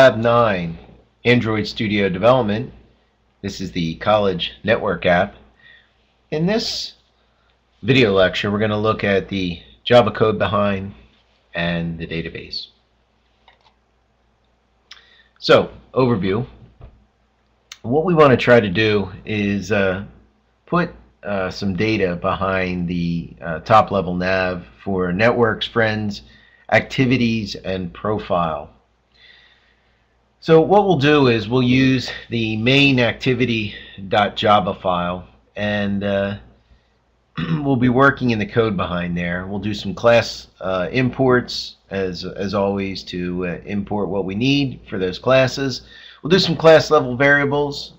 Lab 9, Android Studio Development. This is the college network app. In this video lecture, we're going to look at the Java code behind and the database. So, overview. What we want to try to do is put some data behind the top level nav for networks, friends, activities, and profile. So what we'll do is we'll use the main activity.java file, and we'll be working in the code behind there. We'll do some class imports as always to import what we need for those classes. We'll do some class level variables.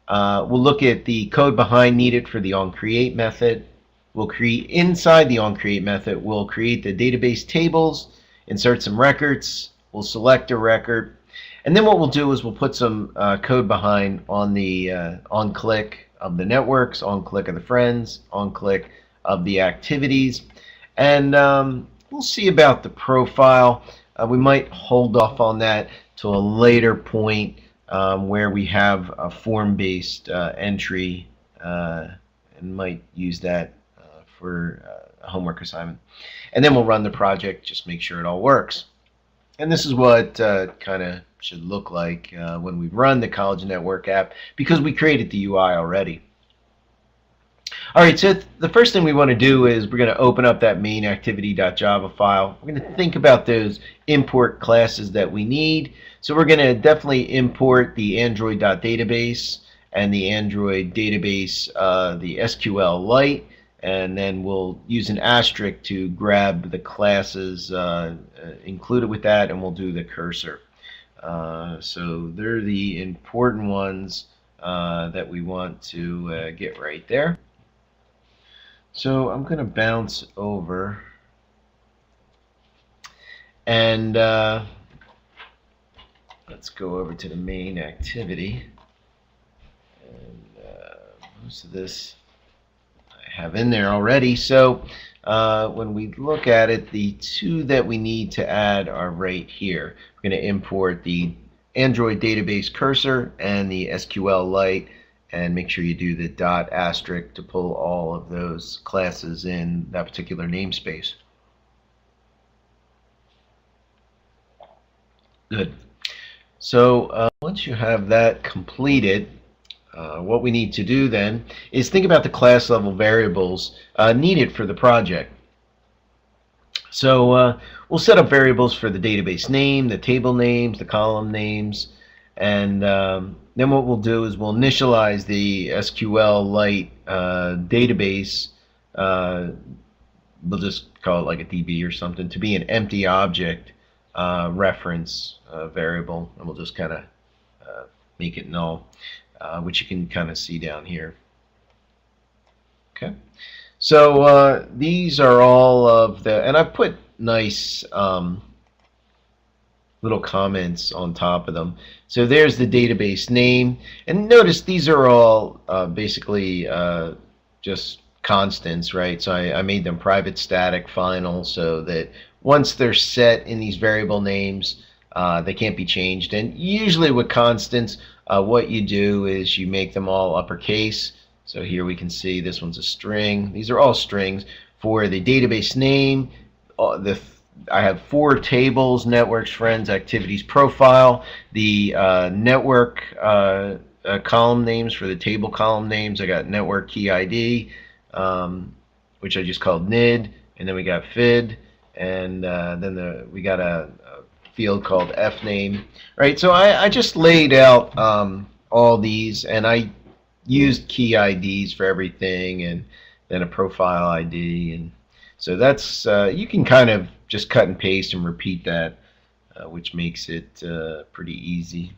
We'll look at the code behind needed for the OnCreate method. We'll create inside the OnCreate method. We'll create the database tables, insert some records. We'll select a record. And then what we'll do is we'll put some code behind on the on-click of the networks, on-click of the friends, on-click of the activities. And we'll see about the profile. We might hold off on that to a later point where we have a form-based entry and might use that for a homework assignment. And then we'll run the project, just make sure it all works. And this is what kind of should look like when we run the College Network app, because we created the UI already. Alright, so the first thing we want to do is we're going to open up that main activity.java file. We're going to think about those import classes that we need. So we're going to definitely import the Android.database and the Android database, the SQLite, and then we'll use an asterisk to grab the classes included with that, and we'll do the cursor. So they're the important ones that we want to get right there. So I'm going to bounce over and let's go over to the main activity. And most of this I have in there already. So when we look at it, the two that we need to add are right here. We're going to import the Android database cursor and the SQLite, and make sure you do the dot asterisk to pull all of those classes in that particular namespace. Good. So once you have that completed, what we need to do then is think about the class level variables needed for the project. So we'll set up variables for the database name, the table names, the column names, and then what we'll do is we'll initialize the SQLite database. We'll just call it like a DB or something, to be an empty object reference variable, and we'll just kind of make it null, which you can kind of see down here. Okay, so these are all of the, and I put nice little comments on top of them. So there's the database name, and notice these are all basically just constants, right? So I made them private static final, so that once they're set in these variable names, they can't be changed. And usually with constants, what you do is you make them all uppercase. So here we can see this one's a string. These are all strings. For the database name, I have 4 tables: networks, friends, activities, profile. The network column names, for the table column names, I got network key ID, which I just called NID, and then we got FID, and then we got a field called FName. Right, so I just laid out all these, and I used key IDs for everything, and then a profile ID, and so that's you can kind of just cut and paste and repeat that, which makes it pretty easy.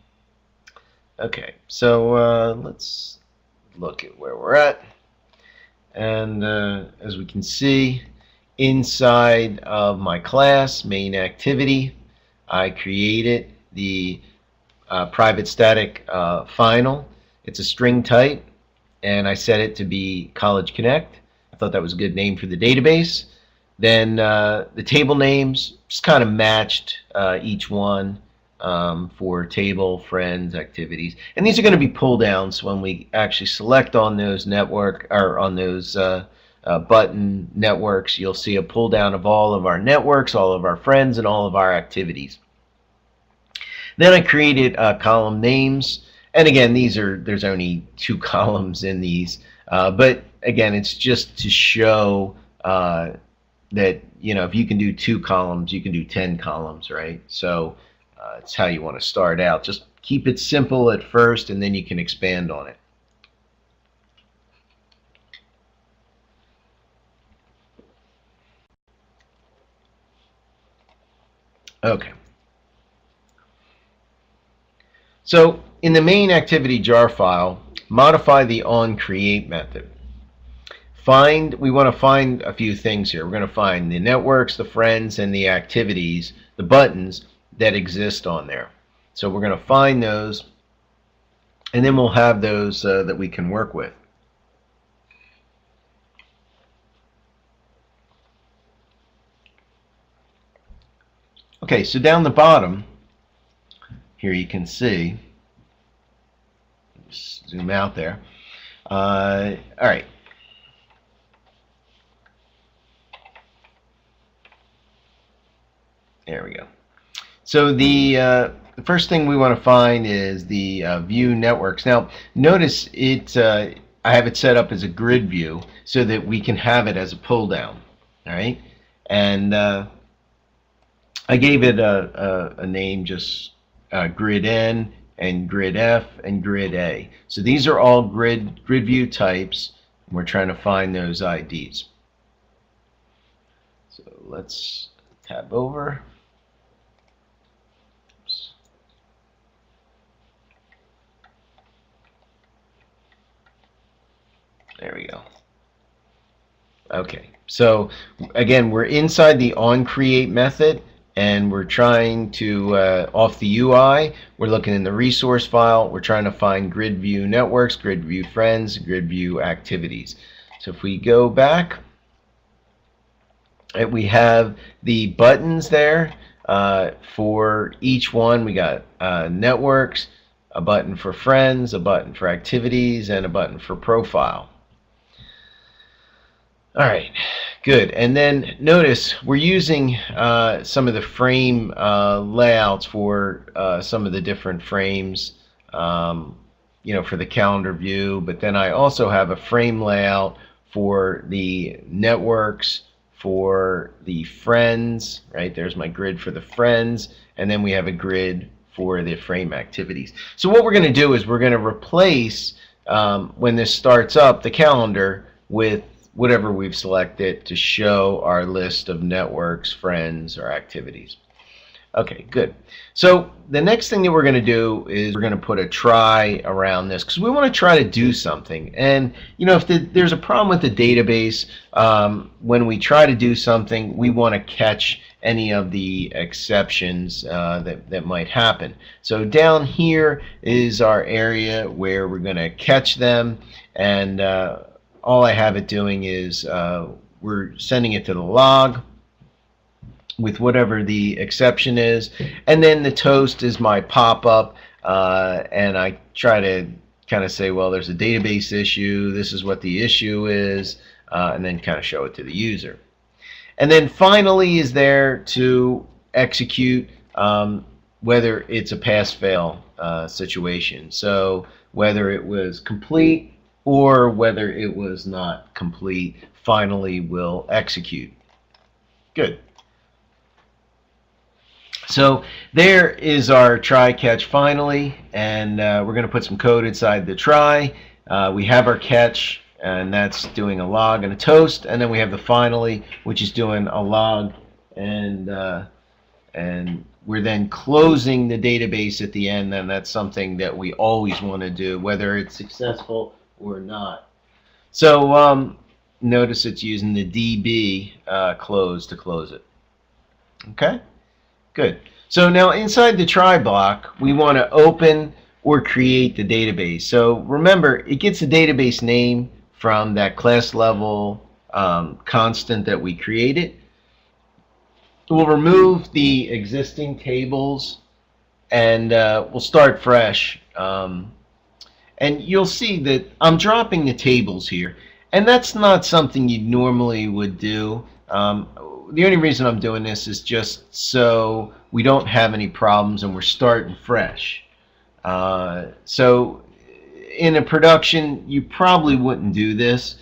Okay, so let's look at where we're at, and as we can see, inside of my class main activity, I created the private static final. It's a string type, and I set it to be College Connect. I thought that was a good name for the database. Then the table names just kind of matched each one. for table, friends, activities. And these are going to be pull downs when we actually select on those network or on those button networks. You'll see a pull down of all of our networks, all of our friends, and all of our activities. Then I created column names. And again, there's only 2 columns in these. But again, it's just to show that, if you can do 2 columns, you can do 10 columns, right? So it's how you want to start out. Just keep it simple at first, and then you can expand on it. Okay. So in the main activity jar file, modify the OnCreate method. We want to find a few things here. We're going to find the networks, the friends, and the activities, the buttons that exist on there. So we're going to find those, and then we'll have those that we can work with. Okay, so down the bottom here you can see, just zoom out there. All right. There we go. So the first thing we want to find is the view networks. Now notice I have it set up as a grid view so that we can have it as a pull down. All right, and I gave it a name, just grid N and grid F and grid A. So these are all grid view types. And we're trying to find those IDs. So let's tab over. Oops. There we go. Okay, so again, we're inside the OnCreate method, and we're trying to, off the UI, we're looking in the resource file, we're trying to find grid view networks, grid view friends, grid view activities. So if we go back, we have the buttons there. For each one, we got networks, a button for friends, a button for activities, and a button for profile. All right, good. And then notice we're using some of the frame layouts for some of the different frames, for the calendar view. But then I also have a frame layout for the networks, for the friends, right? There's my grid for the friends. And then we have a grid for the frame activities. So what we're going to do is we're going to replace, when this starts up, the calendar with whatever we've selected to show our list of networks, friends, or activities. Okay, good. So the next thing that we're going to do is we're going to put a try around this, because we want to try to do something. And if there's a problem with the database, when we try to do something, we want to catch any of the exceptions that might happen. So down here is our area where we're going to catch them, and all I have it doing is we're sending it to the log with whatever the exception is, and then the toast is my pop-up, and I try to kind of say, well, there's a database issue, this is what the issue is, and then kind of show it to the user. And then finally is there to execute whether it's a pass-fail situation. So whether it was complete or whether it was not complete, finally will execute. Good. So there is our try catch finally, and we're going to put some code inside the try. We have our catch, and that's doing a log and a toast, and then we have the finally, which is doing a log, and we're then closing the database at the end, and that's something that we always want to do, whether it's successful or not. So notice it's using the DB close to close it. Okay, good. So now inside the try block, we want to open or create the database. So remember, it gets a database name from that class level constant that we created. We'll remove the existing tables and we'll start fresh. And you'll see that I'm dropping the tables here, and that's not something you normally would do. The only reason I'm doing this is just so we don't have any problems and we're starting fresh. So in a production, you probably wouldn't do this.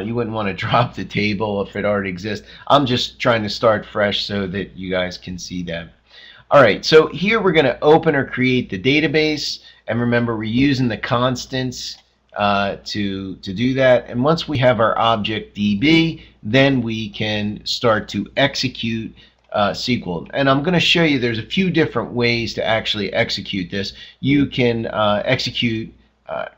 You wouldn't want to drop the table if it already exists. I'm just trying to start fresh so that you guys can see that. All right, so here we're going to open or create the database. And remember, we're using the constants to do that. And once we have our object DB, then we can start to execute SQL. And I'm going to show you there's a few different ways to actually execute this. You can execute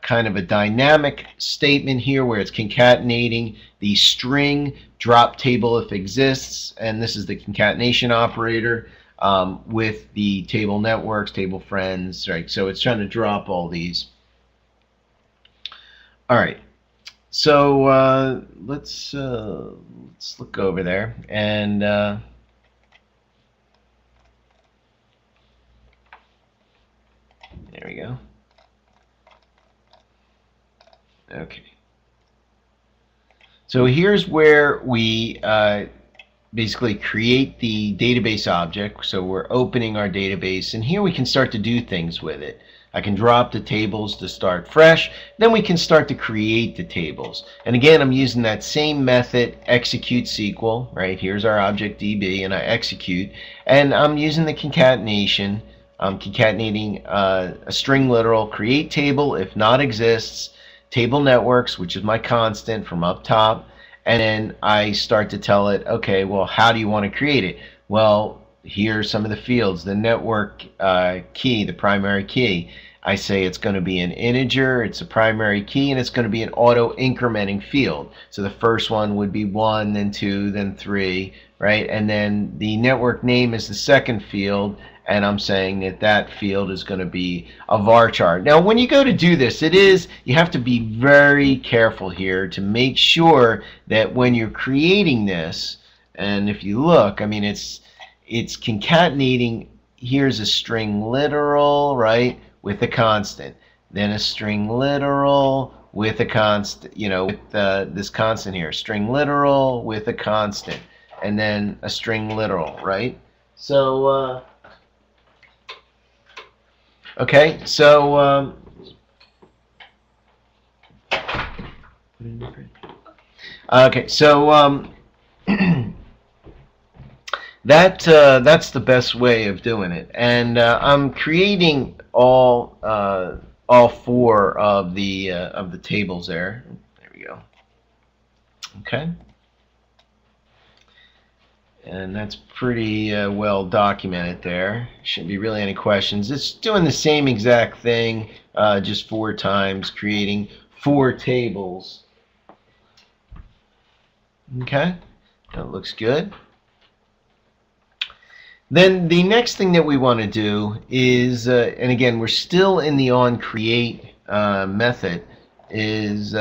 kind of a dynamic statement here where it's concatenating the string drop table if exists, and this is the concatenation operator with the table networks, table friends, right? So it's trying to drop all these. All right, so let's look over there, and there we go. Okay. So here's where we basically create the database object. So we're opening our database, and here we can start to do things with it. I can drop the tables to start fresh. Then we can start to create the tables. And again, I'm using that same method, execute SQL, right? Here's our object DB, and I execute. And I'm using the concatenation. I'm concatenating a string literal, create table if not exists, table networks, which is my constant from up top. And then I start to tell it, okay, well, how do you want to create it? Well, here are some of the fields. The network key, the primary key, I say it's going to be an integer, it's a primary key, and it's going to be an auto-incrementing field. So the first one would be 1, then 2, then 3, right? And then the network name is the second field, and I'm saying that that field is going to be a varchar. Now, when you go to do this, you have to be very careful here to make sure that when you're creating this, and if you look, I mean, it's concatenating. Here's a string literal, right, with a constant. Then a string literal with a constant, you know, with this constant here. String literal with a constant. And then a string literal, right? So, okay, so okay, so that's the best way of doing it, and I'm creating all four of the tables there. There we go. Okay. And that's pretty well documented there. Shouldn't be really any questions. It's doing the same exact thing, just 4 times, creating 4 tables. Okay, that looks good. Then the next thing that we want to do is, and again, we're still in the OnCreate method, is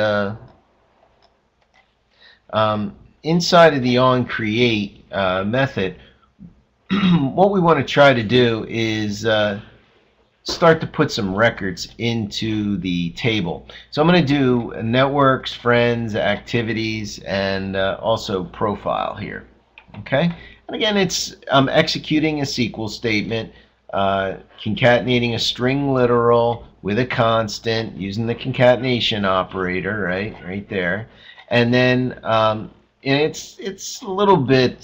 inside of the OnCreate method, what we want to try to do is start to put some records into the table. So I'm going to do networks, friends, activities, and also profile here. Okay, and again, I'm executing a SQL statement, concatenating a string literal with a constant using the concatenation operator, right there, and then and it's a little bit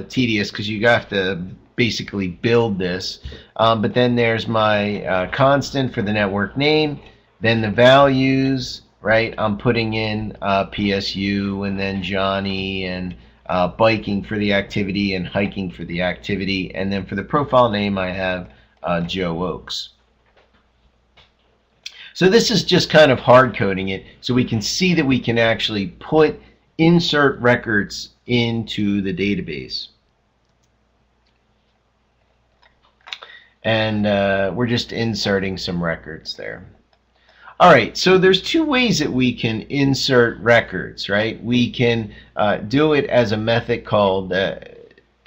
tedious because you have to basically build this, but then there's my constant for the network name, then the values, right? I'm putting in PSU, and then Johnny, and biking for the activity, and hiking for the activity, and then for the profile name I have Joe Oakes. So this is just kind of hard coding it so we can see that we can actually insert records into the database. And we're just inserting some records there. All right, so there's 2 ways that we can insert records, right? We can do it as a method called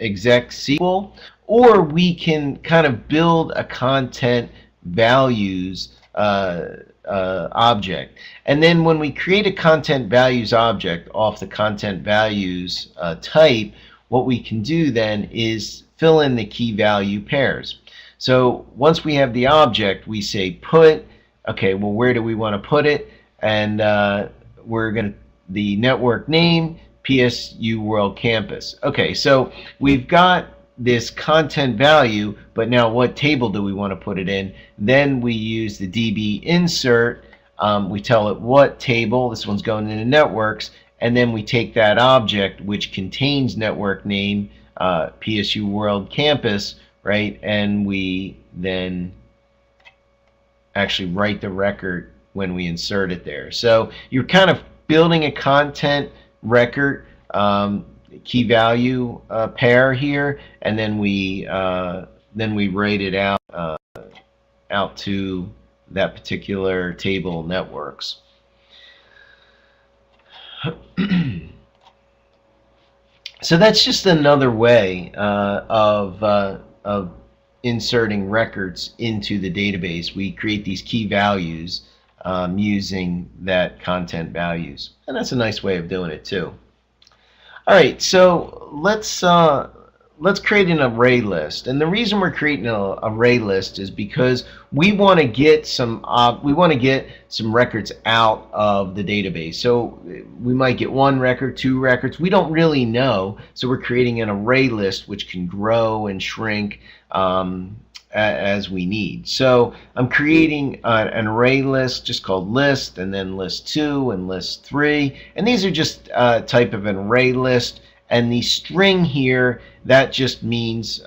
exec SQL, or we can kind of build a content values object. And then when we create a content values object off the content values type, what we can do then is fill in the key value pairs. So once we have the object, we say put, okay, well, where do we want to put it? And we're going to, the network name, PSU World Campus. Okay, so we've got this content value, but now what table do we want to put it in? Then we use the DB insert. We tell it what table. This one's going into networks, and then we take that object which contains network name, PSU World Campus, right? And we then actually write the record when we insert it there. So you're kind of building a content record key value pair here, and then we write it out to that particular table networks. So that's just another way of inserting records into the database. We create these key values using that content values, and that's a nice way of doing it too. All right, so let's create an array list, and the reason we're creating an array list is because we want to get some records out of the database. So we might get 1 record, 2 records. We don't really know, so we're creating an array list which can grow and shrink as we need. So I'm creating an array list just called list, and then list 2 and list 3, and these are just type of an array list. And the string here, that just means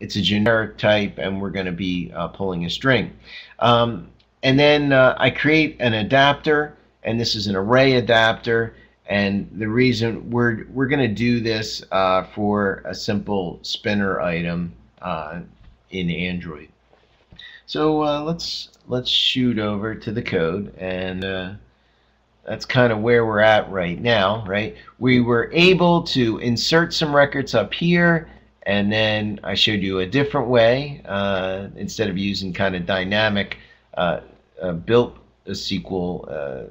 it's a generic type, and we're going to be pulling a string. And then I create an adapter, and this is an array adapter. And the reason we're going to do this for a simple spinner item in Android. So let's shoot over to the code, and that's kind of where we're at right now, right? We were able to insert some records up here, and then I showed you a different way. Instead of using kind of dynamic built SQL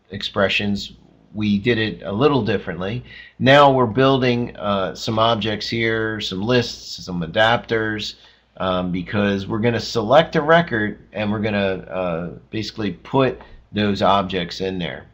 expressions, we did it a little differently. Now we're building some objects here, some lists, some adapters, because we're going to select a record, and we're going to basically put those objects in there.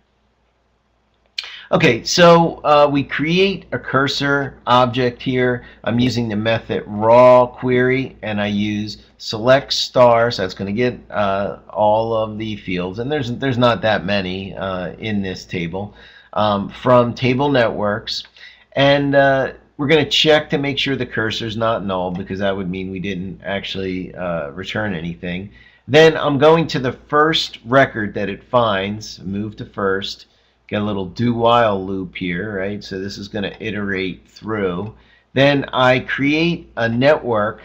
Okay, so we create a cursor object here. I'm using the method raw query, and I use select star, so that's going to get all of the fields, and there's not that many in this table, from table networks, and we're going to check to make sure the cursor is not null, because that would mean we didn't actually return anything. Then I'm going to the first record that it finds, move to first, get a little do-while loop here, right? So this is going to iterate through. Then I create a network,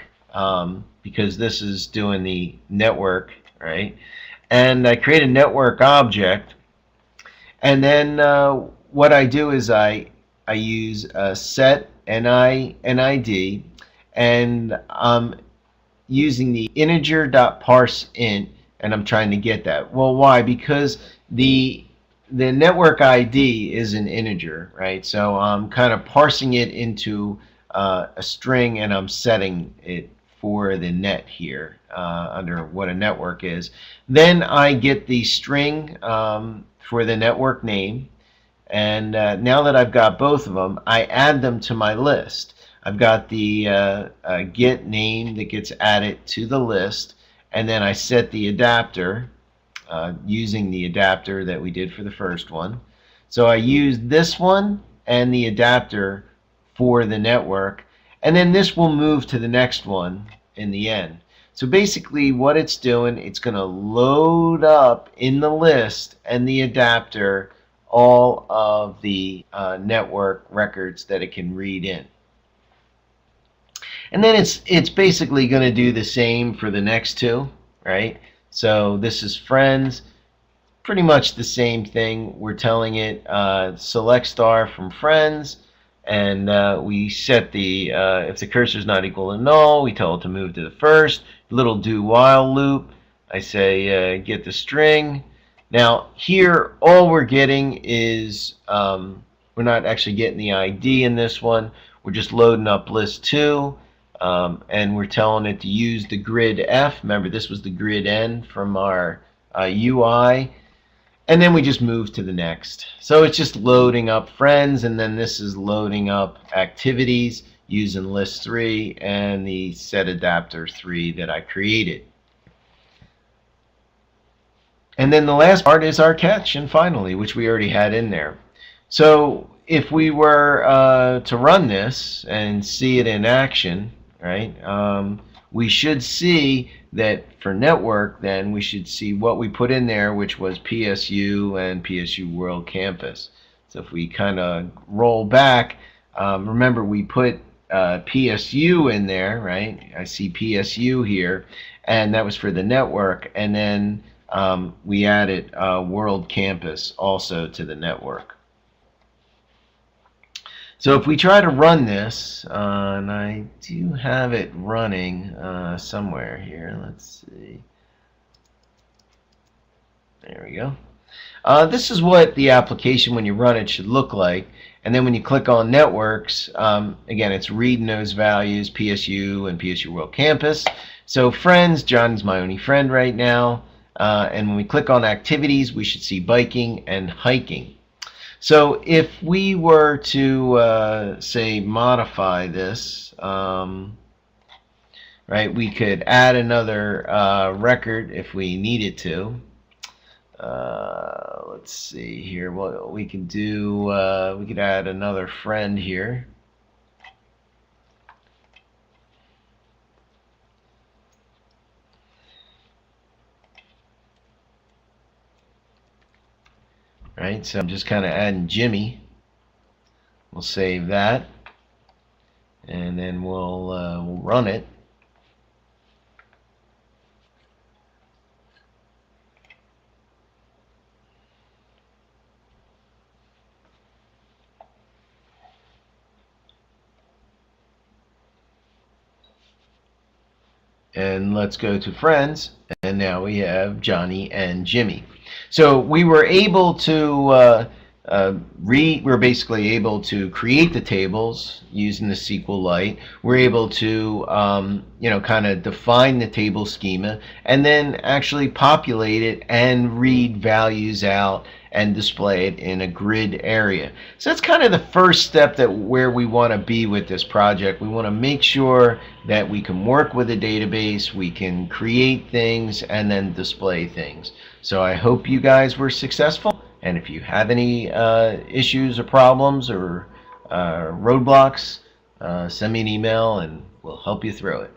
because this is doing the network, right? And I create a network object, and then what I do is I use set NID, and using the integer.parseInt, and I'm trying to get that. Well, why? Because the network ID is an integer, right? So I'm kind of parsing it into a string, and I'm setting it for the net here under what a network is. Then I get the string for the network name, and now that I've got both of them, I add them to my list. I've got the get name that gets added to the list, and then I set the adapter using the adapter that we did for the first one. So I use this one and the adapter for the network, and then this will move to the next one in the end. So basically what it's doing, it's going to load up in the list and the adapter all of the network records that it can read in. And then it's basically going to do the same for the next two, right? So this is friends, pretty much the same thing. We're telling it select star from friends, and we set the if the cursor is not equal to null, we tell it to move to the first. Little do while loop. I say get the string. Now here, all we're getting is we're not actually getting the ID in this one. We're just loading up list 2, and we're telling it to use the grid F. Remember, this was the grid N from our UI. And then we just move to the next. So it's just loading up friends, and then this is loading up activities using list 3 and the set adapter 3 that I created. And then the last part is our catch and finally, which we already had in there. So if we were to run this and see it in action, right, we should see that for network, then we should see what we put in there, which was PSU and PSU World Campus. So if we kind of roll back, remember we put PSU in there, right? I see PSU here, and that was for the network, and then we added World Campus also to the network. So if we try to run this, and I do have it running somewhere here. Let's see. There we go. This is what the application, when you run it, should look like. And then when you click on networks, again, it's reading those values, PSU and PSU World Campus. So friends, John's my only friend right now. And when we click on activities, we should see biking and hiking. So if we were to, say, modify this, right, we could add another record if we needed to. Let's see here what we can do. We could add another friend here. Right, so I'm just kind of adding Jimmy. We'll save that, and then we'll run it. And let's go to friends, and now we have Johnny and Jimmy. So we were able to we're basically able to create the tables using the SQLite. We're able to kind of define the table schema and then actually populate it and read values out and display it in a grid area. So that's kind of the first step where we want to be with this project. We want to make sure that we can work with a database, we can create things, and then display things. So I hope you guys were successful, and if you have any issues or problems or roadblocks, send me an email and we'll help you through it.